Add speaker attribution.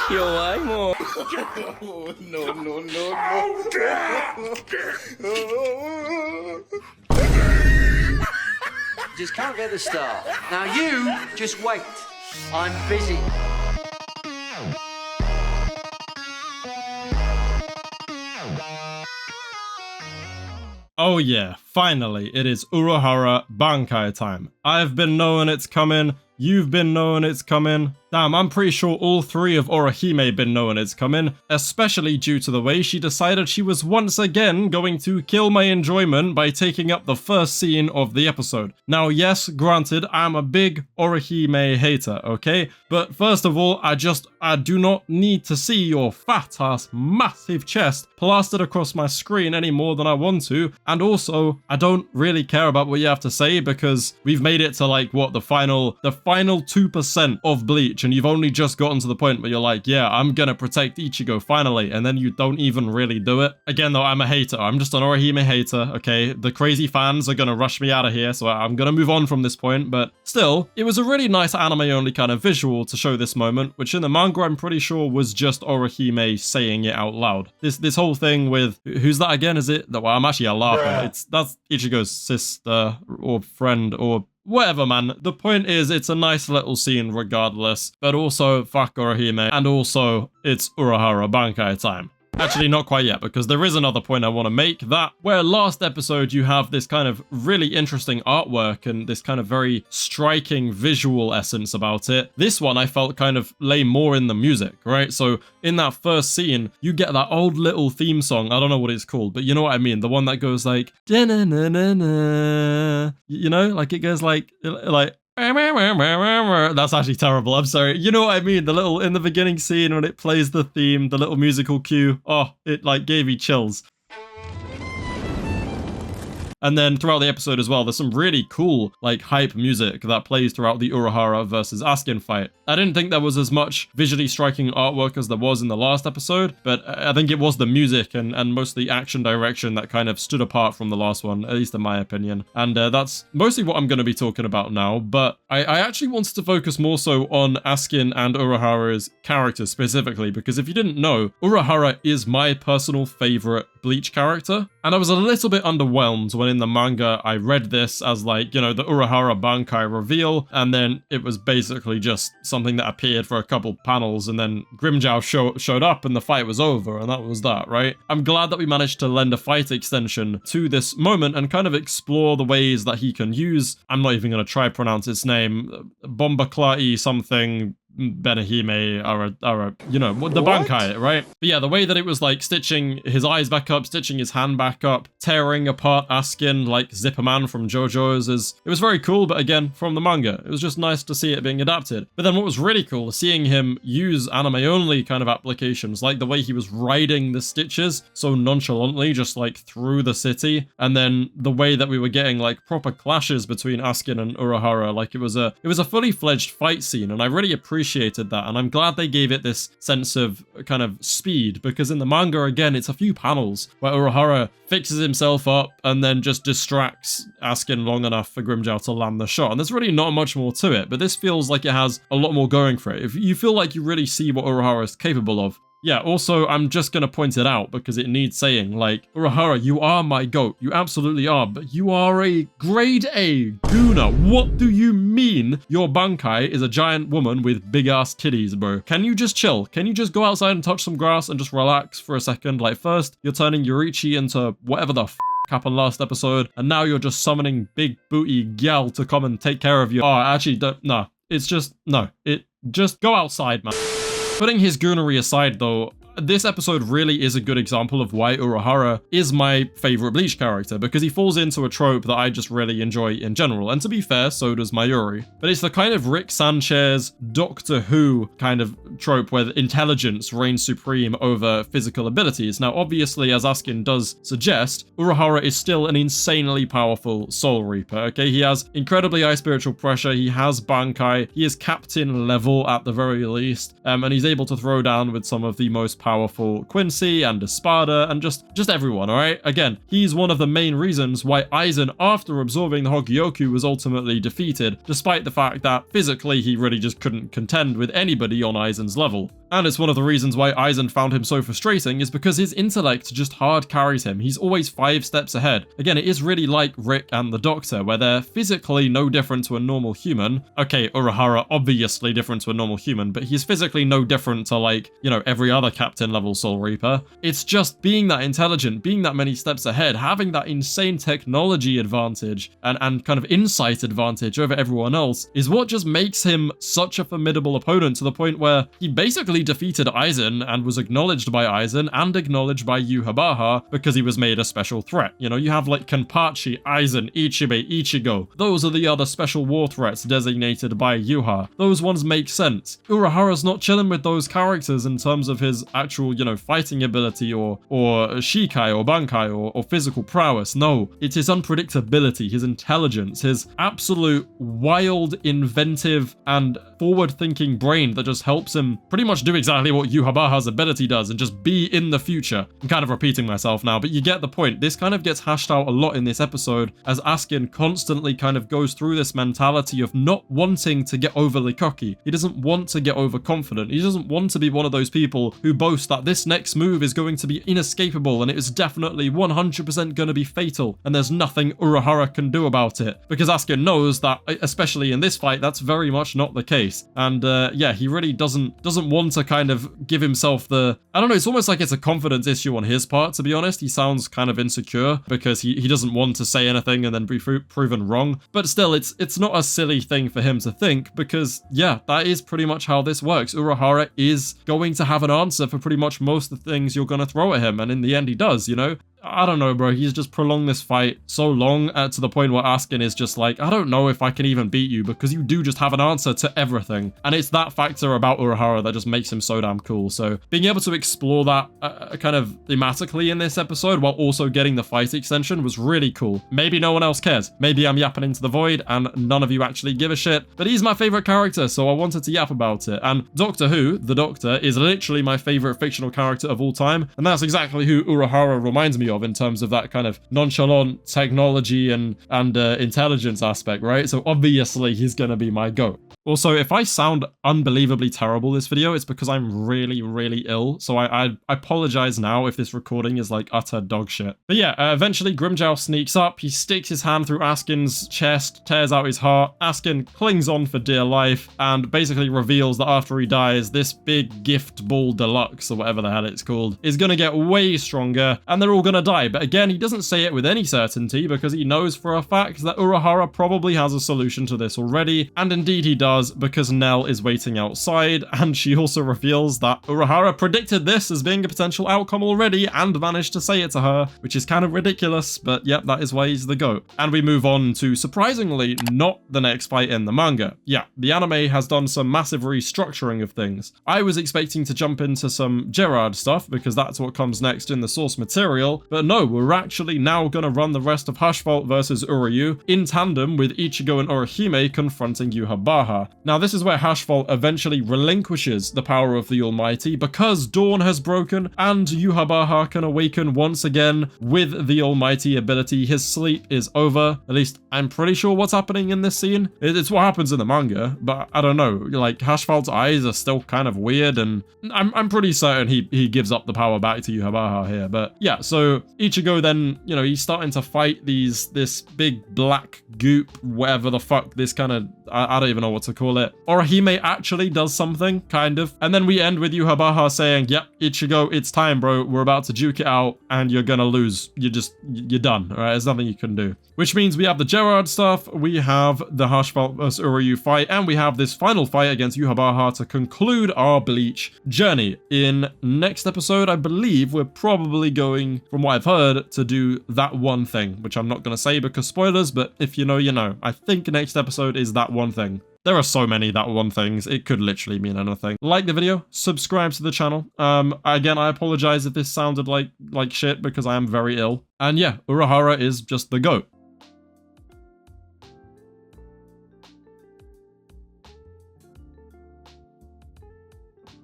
Speaker 1: 弱いもん。
Speaker 2: No, no, no, no.
Speaker 3: Just can't get the star. Now you just wait. I'm busy.
Speaker 4: Oh yeah, finally, it is Uruhara Bankai time. I've been knowing it's coming, you've been knowing it's coming. Damn, I'm pretty sure all three of Orihime been knowing it's coming, especially due to the way she decided she was once again going to kill my enjoyment by taking up the first scene of the episode. Now yes, granted, I'm a big Orihime hater, okay? But first of all, I do not need to see your fat ass massive chest plastered across my screen any more than I want to, and also, I don't really care about what you have to say because we've made it to like, what, the final 2% of Bleach, and you've only just gotten to the point where you're like, yeah, I'm gonna protect Ichigo finally, and then you don't even really do it. Again though, I'm a hater. I'm just an Orihime hater, okay? The crazy fans are gonna rush me out of here, so I'm gonna move on from this point, but still, it was a really nice anime-only kind of visual to show this moment, which in the manga I'm pretty sure was just Orihime saying it out loud. This whole thing with, who's that again? Is it? Well, I'm actually a laugher. That's Ichigo's sister or friend or whatever, man. The point is, it's a nice little scene regardless, but also, fuck Orihime, and also, it's Urahara Bankai time. Actually, not quite yet, because there is another point I want to make, that where last episode you have this kind of really interesting artwork and this kind of very striking visual essence about it, this one I felt kind of lay more in the music, right? So in that first scene, you get that old little theme song, I don't know what it's called, but you know what I mean, the one that goes like, da-na-na-na-na. You know, like it goes like that's actually terrible, I'm sorry. You know what I mean, the little, in the beginning scene when it plays the theme, the little musical cue, oh, it like gave me chills. And then throughout the episode as well, there's some really cool, like, hype music that plays throughout the Uruhara versus Askin fight. I didn't think there was as much visually striking artwork as there was in the last episode, but I think it was the music and mostly action direction that kind of stood apart from the last one, at least in my opinion. And that's mostly what I'm going to be talking about now, but I actually wanted to focus more so on Askin and Uruhara's characters specifically, because if you didn't know, Uruhara is my personal favorite Bleach character, and I was a little bit underwhelmed when in the manga I read this as like, you know, the Uruhara Bankai reveal, and then it was basically just something that appeared for a couple panels, and then Grimmjow showed up and the fight was over, and that was that, right? I'm glad that we managed to lend a fight extension to this moment and kind of explore the ways that he can use, I'm not even going to try pronounce its name, Bombakla'i something, Benahime, you know, the Bankai, right? But yeah, the way that it was like stitching his eyes back up, stitching his hand back up, tearing apart Askin like Zipperman from JoJo's, it was very cool, but again, from the manga, it was just nice to see it being adapted. But then what was really cool is seeing him use anime-only kind of applications, like the way he was riding the stitches so nonchalantly, just like through the city, and then the way that we were getting like proper clashes between Askin and Uruhara, like it was a fully fledged fight scene, and I really appreciated that, and I'm glad they gave it this sense of kind of speed, because in the manga, again, it's a few panels where Uruhara fixes himself up and then just distracts Askin long enough for Grimmjow to land the shot, and there's really not much more to it, but this feels like it has a lot more going for it. If you feel like you really see what Uruhara is capable of. Yeah, also, I'm just gonna point it out because it needs saying, like, Uruhara, you are my goat. You absolutely are, but you are a grade A gooner. What do you mean your Bankai is a giant woman with big-ass titties, bro? Can you just chill? Can you just go outside and touch some grass and just relax for a second? Like, first, you're turning Yorichi into whatever the f happened last episode, and now you're just summoning big booty gal to come and take care of you. Oh, actually, don't, no. It's just, no. Just go outside, man. Putting his goonery aside though, this episode really is a good example of why Uruhara is my favorite Bleach character, because he falls into a trope that I just really enjoy in general, and to be fair, so does Mayuri. But it's the kind of Rick Sanchez, Doctor Who kind of trope where intelligence reigns supreme over physical abilities. Now, obviously, as Askin does suggest, Uruhara is still an insanely powerful Soul Reaper, okay? He has incredibly high spiritual pressure, he has Bankai, he is captain level at the very least, and he's able to throw down with some of the most powerful Quincy and Espada and just everyone, alright? Again, he's one of the main reasons why Aizen, after absorbing the Hogyoku, was ultimately defeated, despite the fact that physically he really just couldn't contend with anybody on Aizen's Aizen's level. And it's one of the reasons why Aizen found him so frustrating is because his intellect just hard carries him. He's always 5 steps ahead. Again, it is really like Rick and the Doctor, where they're physically no different to a normal human. Okay, Uruhara obviously different to a normal human, but he's physically no different to, like, you know, every other Captain level Soul Reaper. It's just being that intelligent, being that many steps ahead, having that insane technology advantage and kind of insight advantage over everyone else is what just makes him such a formidable opponent, to the point where he basically defeated Aizen and was acknowledged by Aizen and acknowledged by yhwach because he was made a special threat. You know, you have like Kenpachi, Aizen, Ichibe, Ichigo. Those are the other special war threats designated by Yuha. Those ones make sense. Urahara's not chilling with those characters in terms of his actual, you know, fighting ability or Shikai or Bankai or physical prowess. No, it's his unpredictability, his intelligence, his absolute wild, inventive and forward-thinking brain that just helps him pretty much do exactly what yhwach's ability does and just be in the future. I'm kind of repeating myself now, but you get the point. This kind of gets hashed out a lot in this episode as Askin constantly kind of goes through this mentality of not wanting to get overly cocky. He doesn't want to get overconfident. He doesn't want to be one of those people who boast that this next move is going to be inescapable and it is definitely 100% going to be fatal and there's nothing Uruhara can do about it. Because Askin knows that, especially in this fight, that's very much not the case. And yeah, he really doesn't want to kind of give himself the, I don't know, it's almost like it's a confidence issue on his part, to be honest. He sounds kind of insecure because he doesn't want to say anything and then be proven wrong. But still, it's not a silly thing for him to think because, yeah, that is pretty much how this works. Uruhara is going to have an answer for pretty much most of the things you're going to throw at him. And in the end, he does, you know? I don't know, bro. He's just prolonged this fight so long to the point where Askin is just like, I don't know if I can even beat you because you do just have an answer to everything. And it's that factor about Uruhara that just makes him so damn cool. So being able to explore that kind of thematically in this episode while also getting the fight extension was really cool. Maybe no one else cares. Maybe I'm yapping into the void and none of you actually give a shit, but he's my favorite character, so I wanted to yap about it. And Doctor Who, the Doctor, is literally my favorite fictional character of all time. And that's exactly who Uruhara reminds me of in terms of that kind of nonchalant technology and intelligence aspect, right? So obviously he's gonna be my GOAT. Also, if I sound unbelievably terrible this video, it's because I'm really, really ill. So I apologize now if this recording is like utter dog shit. But yeah, eventually Grimjow sneaks up. He sticks his hand through Askin's chest, tears out his heart. Askin clings on for dear life and basically reveals that after he dies, this big gift ball deluxe, or whatever the hell it's called, is gonna get way stronger and they're all gonna die. But again, he doesn't say it with any certainty because he knows for a fact that Uruhara probably has a solution to this already. And indeed he does, because Nell is waiting outside, and she also reveals that Uruhara predicted this as being a potential outcome already and managed to say it to her, which is kind of ridiculous, but yep, that is why he's the GOAT. And we move on to, surprisingly, not the next fight in the manga. Yeah, the anime has done some massive restructuring of things. I was expecting to jump into some Gerard stuff because that's what comes next in the source material, but no, we're actually now gonna run the rest of Hashfault versus Uryu in tandem with Ichigo and Orihime confronting Yhwach. Now this is where Hashfault eventually relinquishes the power of the Almighty because Dawn has broken and Yhwach can awaken once again with the Almighty ability. His sleep is over. At least I'm pretty sure what's happening in this scene. It's what happens in the manga, but I don't know. Like, Hashfault's eyes are still kind of weird, and I'm pretty certain he gives up the power back to Yhwach here. But yeah, so Ichigo then, you know, he's starting to fight this big black goop, whatever the fuck this kind of, I don't even know what to call it. Orihime actually does something, kind of. And then we end with Yhwach saying, yep, Ichigo, it's time, bro. We're about to duke it out and you're gonna lose. You're done, all right? There's nothing you can do. Which means we have the Gerard stuff, we have the Hashfault vs Uryu fight, and we have this final fight against Yhwach to conclude our Bleach journey. In next episode, I believe we're probably going, from what I've heard, to do that one thing, which I'm not gonna say because spoilers, but if you know, you know. I think next episode is that one thing. There are so many that one things, it could literally mean anything. Like the video, subscribe to the channel. Again, I apologize if this sounded like shit because I am very ill. And yeah, Uruhara is just the GOAT.